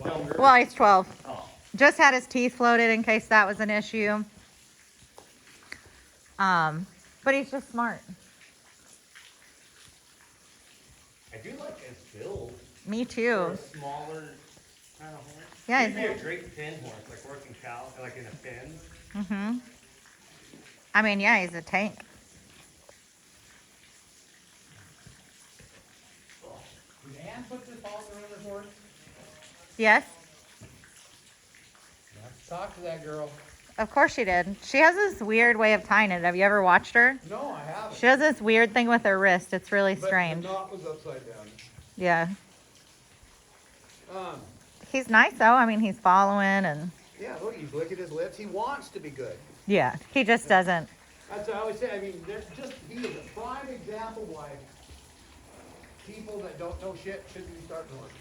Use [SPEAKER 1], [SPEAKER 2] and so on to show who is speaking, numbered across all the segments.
[SPEAKER 1] 12.
[SPEAKER 2] Well, he's 12.
[SPEAKER 1] Oh.
[SPEAKER 2] Just had his teeth floated in case that was an issue. But he's just smart.
[SPEAKER 1] I do like his build.
[SPEAKER 2] Me
[SPEAKER 1] For
[SPEAKER 2] too.
[SPEAKER 1] a smaller kind of horse.
[SPEAKER 2] Yeah,
[SPEAKER 1] He'd be a great pen horse, like working cow, like in a pen.
[SPEAKER 2] Mm-hmm. I mean, yeah, he's a tank.
[SPEAKER 3] Did Ann put this halter in this horse?
[SPEAKER 2] Yes,
[SPEAKER 3] Yeah. Talk to that girl.
[SPEAKER 2] of course she did. She has this weird way of tying it. Have you ever watched her?
[SPEAKER 3] No, I haven't.
[SPEAKER 2] She has this weird thing with her wrist. It's really
[SPEAKER 3] But
[SPEAKER 2] strange.
[SPEAKER 3] the knot was upside down.
[SPEAKER 2] Yeah.
[SPEAKER 3] Um,
[SPEAKER 2] He's nice though. I mean, he's following and
[SPEAKER 3] yeah, look, he's licking his lips. He wants to be good.
[SPEAKER 2] yeah, he just doesn't.
[SPEAKER 3] That's what I always say. I mean, he is a prime example why people that don't know shit shouldn't be starting horses.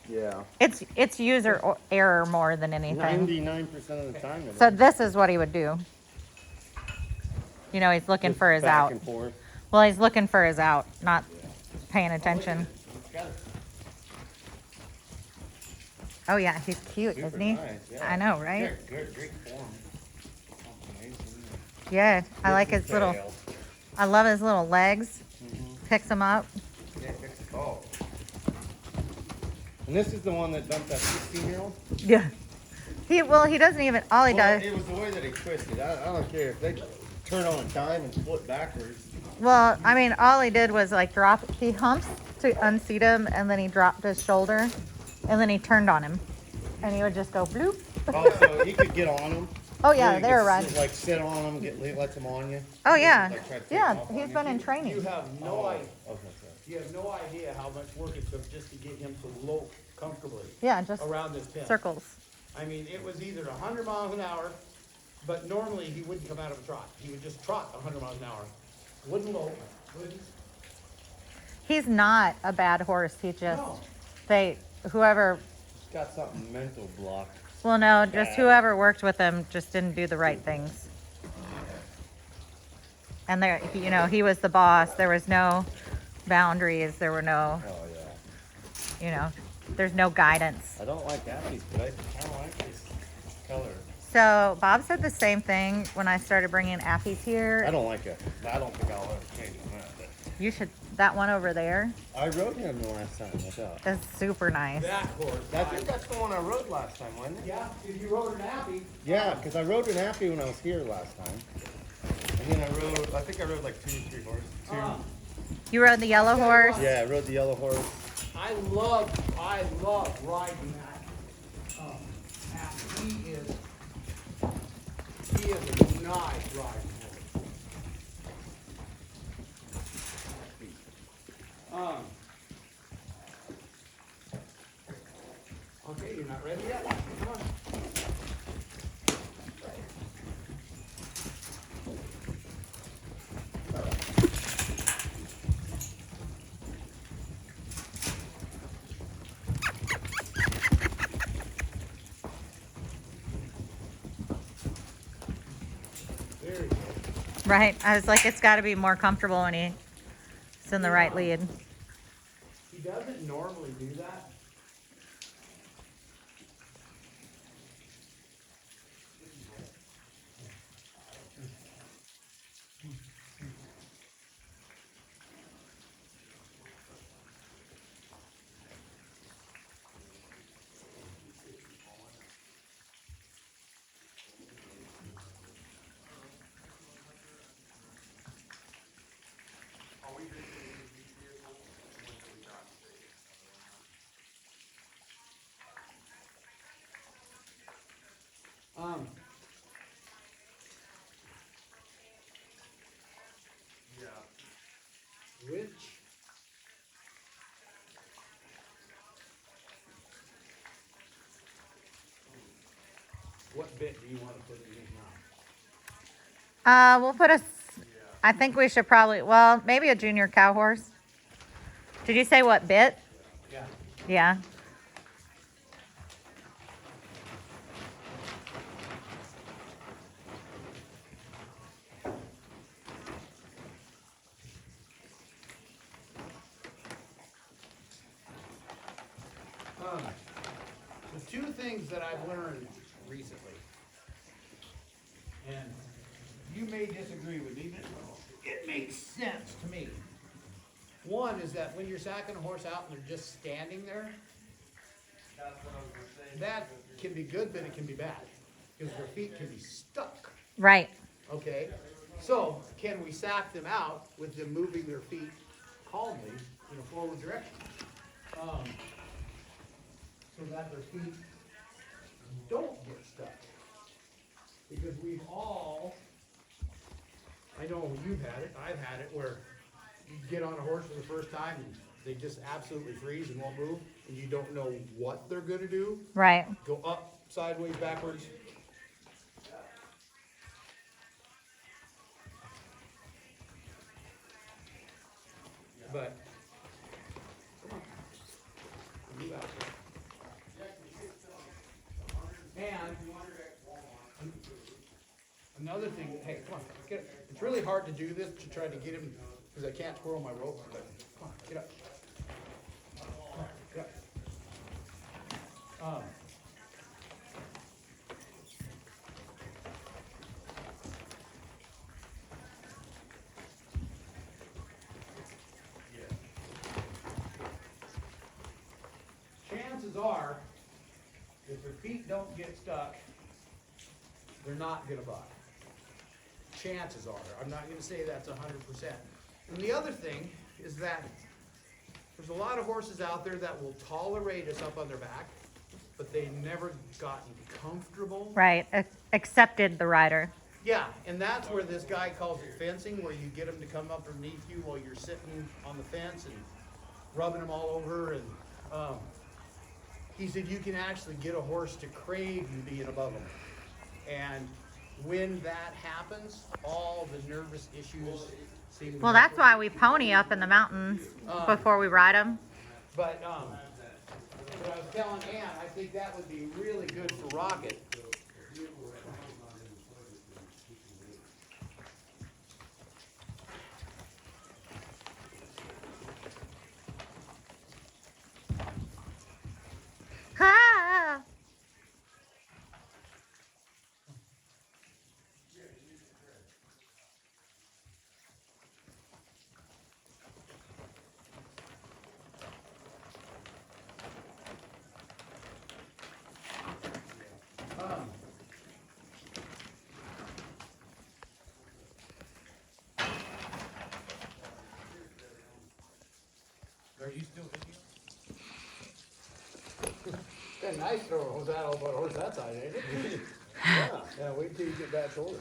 [SPEAKER 1] Yeah.
[SPEAKER 2] It's user error more than anything.
[SPEAKER 1] 99% of the time.
[SPEAKER 2] So this is what he would do. You know, he's looking for his
[SPEAKER 1] back
[SPEAKER 2] out.
[SPEAKER 1] and forth.
[SPEAKER 2] Well, he's looking for his out, not paying attention. Oh yeah, he's cute,
[SPEAKER 1] Super
[SPEAKER 2] isn't he?
[SPEAKER 1] nice, yeah.
[SPEAKER 2] I know, right?
[SPEAKER 1] Great form.
[SPEAKER 2] Yeah, I like
[SPEAKER 1] Good
[SPEAKER 2] his little.
[SPEAKER 1] tail.
[SPEAKER 2] I love his little legs. Picks him up.
[SPEAKER 1] Yeah, fix the ball. And this is the one that dumped that 16-year-old?
[SPEAKER 2] Yeah. He doesn't even. All he does.
[SPEAKER 1] It was the way that he twisted. I don't care if they turn on a dime and flip backwards.
[SPEAKER 2] Well, I mean, all he did was like drop. He humps to unseat him, and then he dropped his shoulder, and then he turned on him, and he would just go bloop.
[SPEAKER 1] Oh, so you could get on him?
[SPEAKER 2] Oh yeah,
[SPEAKER 1] You
[SPEAKER 2] they're
[SPEAKER 1] could
[SPEAKER 2] right.
[SPEAKER 1] Like sit on him, lets him on you?
[SPEAKER 2] Oh yeah,
[SPEAKER 1] Like, try to take
[SPEAKER 2] yeah.
[SPEAKER 1] off on
[SPEAKER 2] He's
[SPEAKER 1] you?
[SPEAKER 2] been in
[SPEAKER 3] You
[SPEAKER 2] training.
[SPEAKER 3] have no idea.
[SPEAKER 1] Okay,
[SPEAKER 3] You have no idea how much work it took just to get him to lope comfortably
[SPEAKER 2] Yeah, just
[SPEAKER 3] around this pen.
[SPEAKER 2] circles.
[SPEAKER 3] I mean, it was either 100 miles an hour, but normally he wouldn't come out of a trot. He would just trot 100 miles an hour. Wouldn't lope, wouldn't.
[SPEAKER 2] He's not a bad horse. He just
[SPEAKER 3] No.
[SPEAKER 2] whoever.
[SPEAKER 1] He's got something mental blocked.
[SPEAKER 2] Well, no, just
[SPEAKER 1] Bad.
[SPEAKER 2] whoever worked with him just didn't do the right things. And there, he was the boss. There was no boundaries. There were no,
[SPEAKER 1] Oh, yeah.
[SPEAKER 2] there's no guidance.
[SPEAKER 1] I don't like appies, but I kind of like this color.
[SPEAKER 2] So Bob said the same thing when I started bringing Affies
[SPEAKER 1] I
[SPEAKER 2] here.
[SPEAKER 1] don't like it. I don't think I'll ever change it. But
[SPEAKER 2] You should, that one over there
[SPEAKER 1] I rode him the last time, I thought.
[SPEAKER 2] is super nice.
[SPEAKER 3] That horse.
[SPEAKER 1] I think that's the one I rode last time, wasn't it?
[SPEAKER 3] Yeah, if you rode an appy.
[SPEAKER 1] Yeah, because I rode an appy when I was here last time. And then I think I rode like 2 or 3 horses.
[SPEAKER 2] You rode the yellow horse?
[SPEAKER 1] Yeah, I rode the yellow horse.
[SPEAKER 3] I love riding that. Appy. He is a nice riding horse. Okay, you're not ready yet? Come on. There you go.
[SPEAKER 2] Right. I was like, it's got to be more comfortable when he's in the right lead.
[SPEAKER 3] He doesn't normally do that. Which what bit do you want to put in his mouth?
[SPEAKER 2] We'll put I think we should probably, well, maybe a junior cow horse. Did you say what bit?
[SPEAKER 3] Yeah.
[SPEAKER 2] Yeah.
[SPEAKER 3] The two things that I've learned recently, and you may disagree with me, but it makes sense to me. One is that when you're sacking a horse out and they're just standing there, that can be good, but it can be bad, because their feet can be stuck.
[SPEAKER 2] Right.
[SPEAKER 3] Okay, so can we sack them out with them moving their feet calmly in a forward direction? So that their feet don't get stuck. Because we've all, I know you've had it, I've had it, where you get on a horse for the first time and they just absolutely freeze and won't move, and you don't know what they're gonna do.
[SPEAKER 2] Right.
[SPEAKER 3] Go up, sideways, backwards. But, come on. Move out there. And another thing, hey, come on, get up. It's really hard to do this, to try to get him, because I can't twirl my rope, but come on, get up. Come on, get up. Chances are, if their feet don't get stuck, they're not gonna buck. Chances are. I'm not gonna say that's 100%. And the other thing is that there's a lot of horses out there that will tolerate us up on their back, but they've never gotten comfortable.
[SPEAKER 2] Right. Accepted the rider.
[SPEAKER 3] Yeah, and that's where this guy calls it fencing, where you get them to come up underneath you while you're sitting on the fence and rubbing them all over. And he said you can actually get a horse to crave you being above them. And when that happens, all the nervous issues seem to
[SPEAKER 2] Well, that's why we pony up in the mountains before we ride them.
[SPEAKER 3] But what I was telling Ann, I think that would be really good for Rocket.
[SPEAKER 2] Ha!
[SPEAKER 3] Are you still video? Been nice throwing that old horse that side, ain't it?
[SPEAKER 1] Yeah, wait till you get bad shoulders.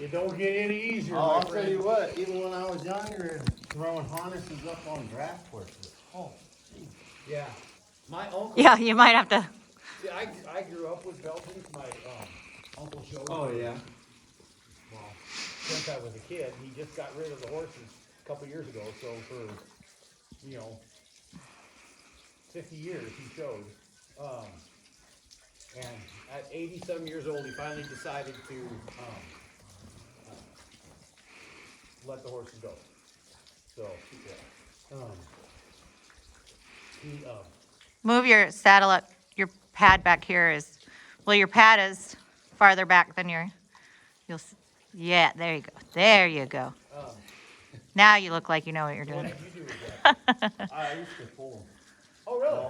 [SPEAKER 3] It don't get any easier,
[SPEAKER 1] Oh,
[SPEAKER 3] my
[SPEAKER 1] I'll tell
[SPEAKER 3] friend.
[SPEAKER 1] you what, even when I was younger, throwing harnesses up on grass courses. Oh, geez.
[SPEAKER 3] Yeah, my uncle.
[SPEAKER 2] Yeah, you might have to.
[SPEAKER 3] See, I grew up with Beltons. My uncle showed.
[SPEAKER 1] Oh, yeah.
[SPEAKER 3] Well, since I was a kid, he just got rid of the horses a couple years ago. So for 50 years he showed. And at 80-some years old, he finally decided to let the horses go. So, yeah.
[SPEAKER 2] Move your saddle up. Your pad back here is, well, your pad is farther back than yeah, there you go. There you go. Now you look like you know what you're
[SPEAKER 3] What
[SPEAKER 2] doing.
[SPEAKER 3] did you do with that?
[SPEAKER 1] I used to pull them.
[SPEAKER 3] Oh, really?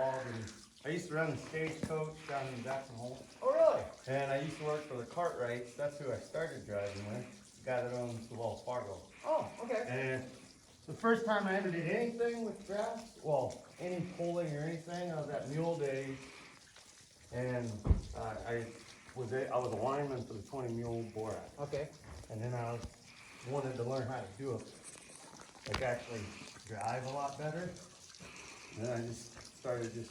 [SPEAKER 1] I used to run the stagecoach down in Jackson Hole.
[SPEAKER 3] Oh, really?
[SPEAKER 1] And I used to work for the Cartwrights. That's who I started driving with. The guy that owns the Wells Fargo.
[SPEAKER 3] Oh, okay.
[SPEAKER 1] And the first time I ever did anything with grass, well, any pulling or anything, I was at Mule Days. And I was a lineman for the 20 Mule Borat.
[SPEAKER 3] Okay.
[SPEAKER 1] And then I wanted to learn how to do it, like actually drive a lot better. And then I just started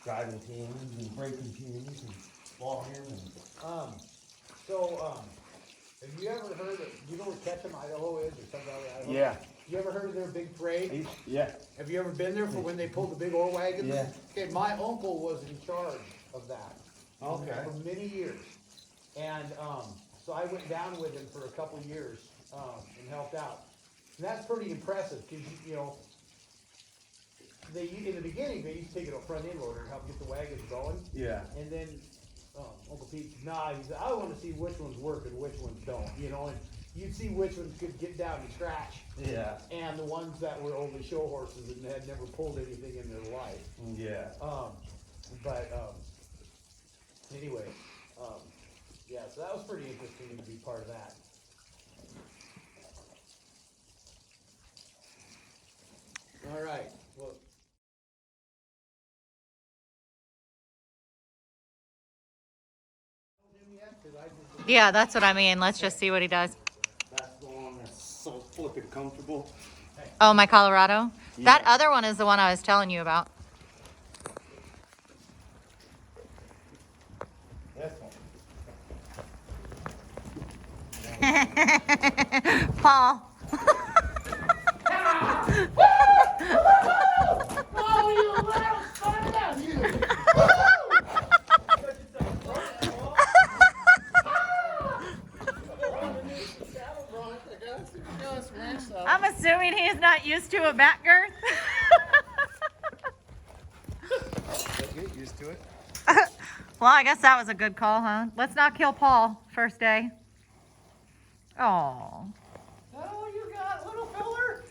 [SPEAKER 1] driving teams and breaking teams and logging and.
[SPEAKER 3] Have you ever heard of, you know where Ketchum, Idaho is, or Sun Valley, Idaho?
[SPEAKER 1] Yeah.
[SPEAKER 3] You ever heard of their big parade?
[SPEAKER 1] Yeah.
[SPEAKER 3] Have you ever been there for when they pulled the big ore wagons?
[SPEAKER 1] Yeah.
[SPEAKER 3] Okay, my uncle was in charge of that.
[SPEAKER 1] Okay.
[SPEAKER 3] For many years. And, so I went down with him for a couple years, and helped out. And that's pretty impressive, cause in the beginning, they used to take it a front end loader and help get the wagons going.
[SPEAKER 1] Yeah.
[SPEAKER 3] And then, Uncle Pete, he said, I wanna see which ones work and which ones don't, you know, and you'd see which ones could get down to scratch.
[SPEAKER 1] Yeah.
[SPEAKER 3] And the ones that were only show horses and had never pulled anything in their life.
[SPEAKER 1] Yeah.
[SPEAKER 3] Anyway, yeah, so that was pretty interesting to be part of that. All right, well.
[SPEAKER 2] Yeah, that's what I mean. Let's just see what he does.
[SPEAKER 1] That's the one that's so flipping comfortable.
[SPEAKER 2] Oh, my Colorado? That
[SPEAKER 1] Yeah.
[SPEAKER 2] other one is the one I was telling you about.
[SPEAKER 1] This one.
[SPEAKER 2] Paul.
[SPEAKER 3] Oh, you little son of a-
[SPEAKER 2] I'm assuming he's not used to a back girth.
[SPEAKER 1] Get used to it.
[SPEAKER 2] Well, I guess that was a good call, huh? Let's not kill Paul first day. Oh.
[SPEAKER 3] Oh, you got little feller?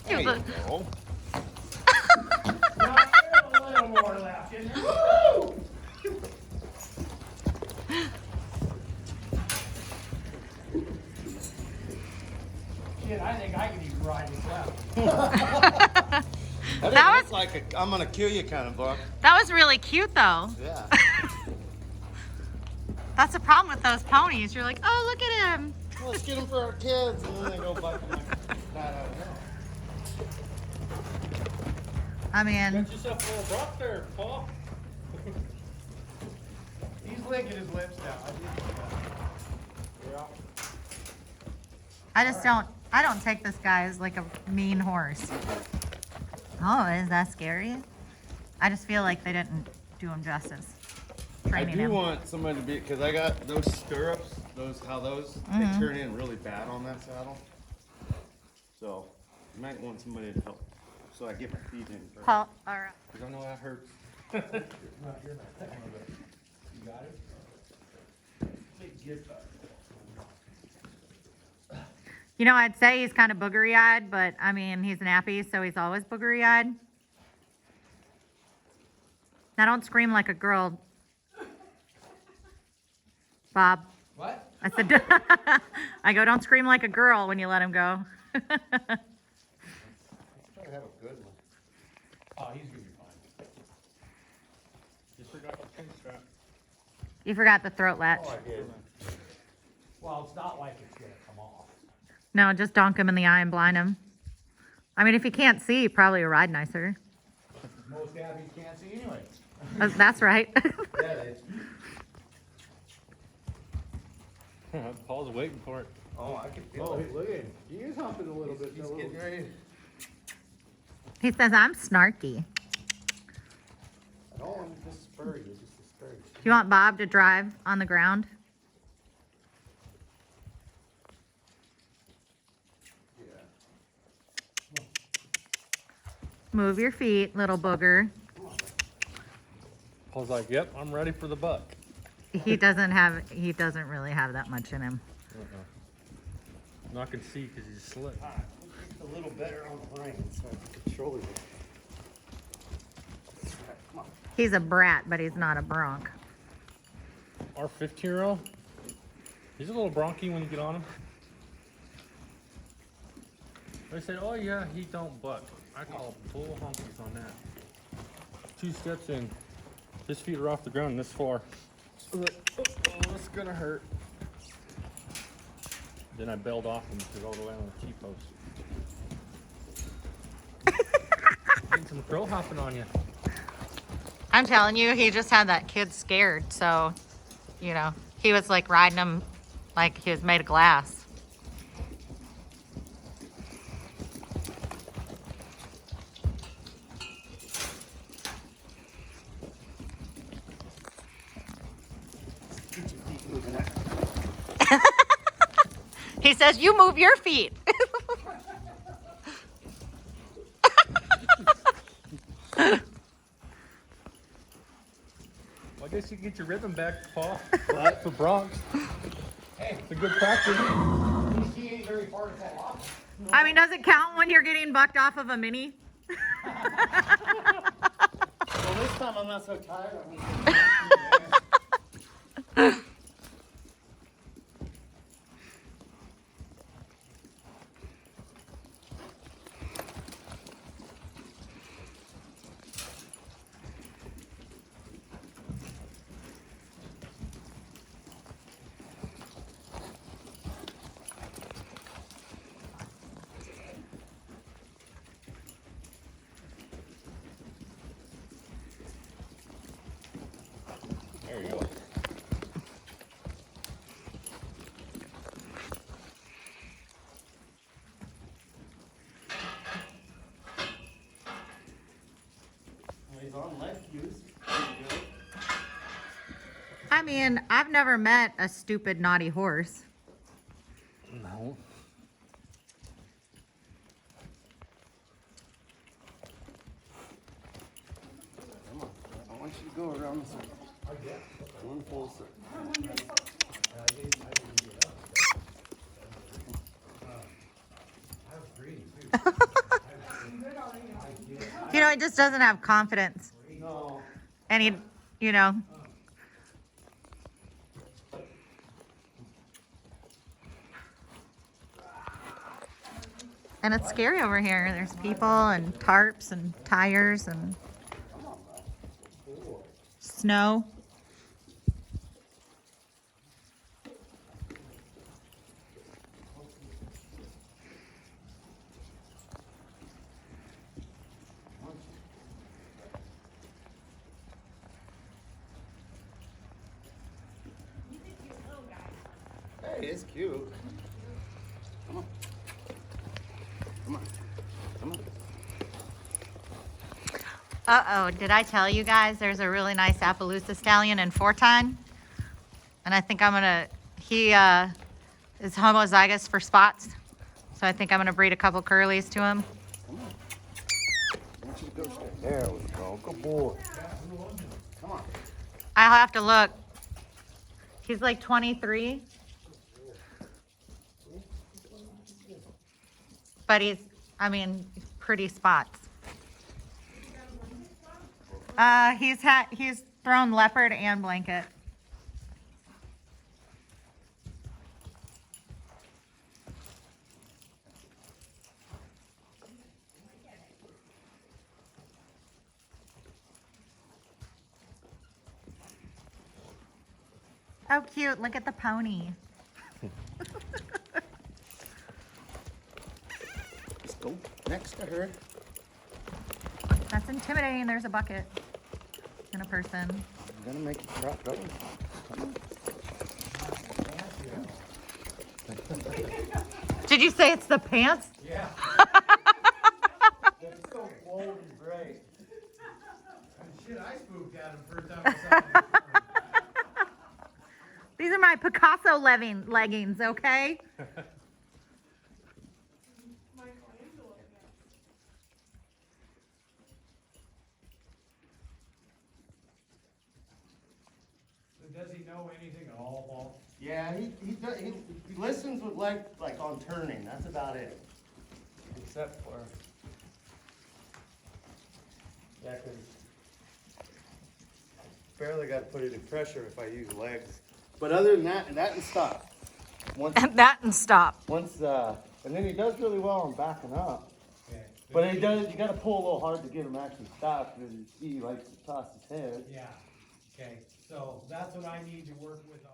[SPEAKER 1] There you go.
[SPEAKER 3] Got a little more left in there. Woo! Shit, I think I could even ride this out.
[SPEAKER 2] That was-
[SPEAKER 1] like a I'm gonna kill you kind of buck.
[SPEAKER 2] That was really cute, though.
[SPEAKER 1] Yeah.
[SPEAKER 2] That's the problem with those ponies. You're like, oh, look at him.
[SPEAKER 1] Well, let's get them for our kids, and then they go buck them like that. I don't know.
[SPEAKER 2] I mean,
[SPEAKER 4] Got yourself a little buck there, Paul.
[SPEAKER 3] He's licking his lips now. Yeah.
[SPEAKER 2] I don't take this guy as like a mean horse. Oh, is that scary? I just feel like they didn't do him justice.
[SPEAKER 1] I
[SPEAKER 2] Training
[SPEAKER 1] do
[SPEAKER 2] him.
[SPEAKER 1] want somebody to be, because I got those stirrups, they turn in really bad on that saddle. So, you might want somebody to help, so I get my feet in first.
[SPEAKER 2] Paul, all right.
[SPEAKER 1] Because I know that hurts.
[SPEAKER 3] You're not. You got it? Big gift bag.
[SPEAKER 2] You know, I'd say he's kind of boogery-eyed, but I mean, he's nappy, so he's always boogery-eyed. Now don't scream like a girl, Bob.
[SPEAKER 3] What?
[SPEAKER 2] I said, I go, don't scream like a girl when you let him go.
[SPEAKER 1] Try to have a good one.
[SPEAKER 3] Oh, he's gonna be fine.
[SPEAKER 4] You forgot the pin strap.
[SPEAKER 2] You forgot the throat latch.
[SPEAKER 1] Oh, I did.
[SPEAKER 3] Well, it's not like it's gonna come off.
[SPEAKER 2] No, just donk him in the eye and blind him. I mean, if he can't see, he probably will ride nicer.
[SPEAKER 3] Most abbeys can't see anyway.
[SPEAKER 2] That's right.
[SPEAKER 1] Yeah, they,
[SPEAKER 4] Paul's waiting for it.
[SPEAKER 1] oh, I can feel
[SPEAKER 3] Oh,
[SPEAKER 1] it.
[SPEAKER 3] look at him. He is humping a little bit.
[SPEAKER 1] He's
[SPEAKER 3] a little-
[SPEAKER 1] getting ready.
[SPEAKER 2] He says, I'm snarky.
[SPEAKER 1] No, I'm just spurry, it's just a spurry.
[SPEAKER 2] Do you want Bob to drive on the ground?
[SPEAKER 1] Yeah.
[SPEAKER 2] Move your feet, little booger.
[SPEAKER 4] Paul's like, yep, I'm ready for the buck.
[SPEAKER 2] He doesn't really have that much in him.
[SPEAKER 4] Not gonna see because he's slick.
[SPEAKER 1] Alright, it's a little better on the reins, so I can control it. Alright, come on.
[SPEAKER 2] He's a brat, but he's not a bronc.
[SPEAKER 4] Our 15-year-old, he's a little bronky when you get on him. They said, oh yeah, he don't buck. I call full humpies on that. 2 steps in, his feet are off the ground this far.
[SPEAKER 1] Oh, this is gonna hurt.
[SPEAKER 4] Then I bailed off him to go all the way on the T-post. Getting some crow hopping on you.
[SPEAKER 2] I'm telling you, he just had that kid scared. So, you know, he was like riding him like he was made of glass.
[SPEAKER 1] Get your feet moving out.
[SPEAKER 2] He says, you move your feet.
[SPEAKER 4] guess you can get your rhythm back, Paul.
[SPEAKER 1] What?
[SPEAKER 4] For Bronx.
[SPEAKER 3] Hey,
[SPEAKER 4] It's a good practice.
[SPEAKER 3] he ain't very far to fall off.
[SPEAKER 2] I mean, does it count when you're getting bucked off of a mini?
[SPEAKER 1] Well, this time I'm not so tired.
[SPEAKER 4] There you go.
[SPEAKER 1] He's on leg cues.
[SPEAKER 2] I mean, I've never met a stupid, naughty horse.
[SPEAKER 4] No.
[SPEAKER 1] Come on. I want you to go around the circle. One full circle.
[SPEAKER 2] You know, he just doesn't have confidence.
[SPEAKER 1] No.
[SPEAKER 2] And he, you know. And it's scary over here. There's people and tarps and tires and snow.
[SPEAKER 1] Hey, it's cute. Come on. Come on. Come on.
[SPEAKER 2] Uh-oh, did I tell you guys there's a really nice Appaloosa stallion in Fortine? And I think I'm gonna, he is homozygous for spots. So I think I'm gonna breed a couple curlies to him.
[SPEAKER 1] Come on. I want you to go straight. There we go. Good boy. Come on.
[SPEAKER 2] I'll have to look. He's like 23. But he's, I mean, pretty spots. He's thrown leopard and blanket. Oh, cute. Look at the pony.
[SPEAKER 1] Just go next to her.
[SPEAKER 2] That's intimidating. There's a bucket and a person.
[SPEAKER 1] I'm gonna make you drop going. Come on.
[SPEAKER 2] Did you say it's the pants?
[SPEAKER 3] Yeah.
[SPEAKER 1] It's so bold and bright.
[SPEAKER 3] Shit, I spooked at him first time I saw him.
[SPEAKER 2] These are my Picasso leggings, okay?
[SPEAKER 3] Does he know anything at all, Paul?
[SPEAKER 1] Yeah, he listens with like on turning. That's about it. Except for yeah, 'cause barely got to put it in pressure if I use legs. But other than that, and stop. Once,
[SPEAKER 2] That and stop.
[SPEAKER 1] and then he does really well on backing up.
[SPEAKER 3] Okay.
[SPEAKER 1] But he does. You got to pull a little hard to get him actually stopped because he likes to toss his head.
[SPEAKER 3] Yeah, okay, so that's what I need to work with on.